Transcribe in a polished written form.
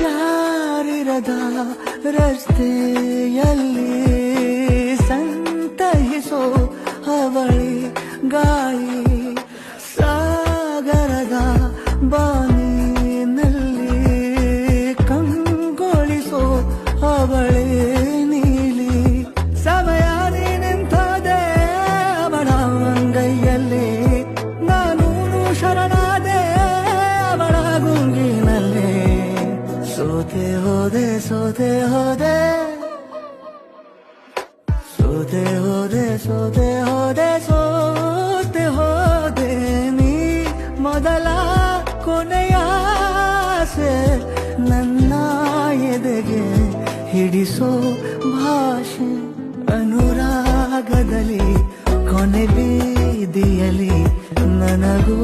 ಯಾರಿರದ ರಸ್ತೆಯಲ್ಲಿ ಸಂತಹಿಸೋ ಅವಳಿ ಗಾಳಿ ಸಾಗರದ ಬಾನಿನಲ್ಲಿ ಕಂಗೊಳಿಸೋ ಅವಳೆ ನೀಲಿ ಸಮಯ ನಿಂತದೆ ಅವಳ ಅಂಗೈಯಲ್ಲಿ ನಾನು ಶರಣಾದೆ ಅವಳ ಗುಂಗಿನಲ್ಲಿ ಸೋತೆ ಹೋದೆ ಸೋತೆ ಹೋದೆ ಸೋತೆ ಹೋದೆ ಸೋತೆ ಹೋದೆ ಸೋತೆ ಹೋದೆ ನೀ ಮೊದಲ ಕೊನೆಯ ಆಸೆ ನನ್ನ ಎದೆಗೆ ಹಿಡಿಸೋ ಭಾಷೆ ಅನುರಾಗದಲ್ಲಿ ಕೊನೆ ಬೀದಿಯಲ್ಲಿ ನನಗೂ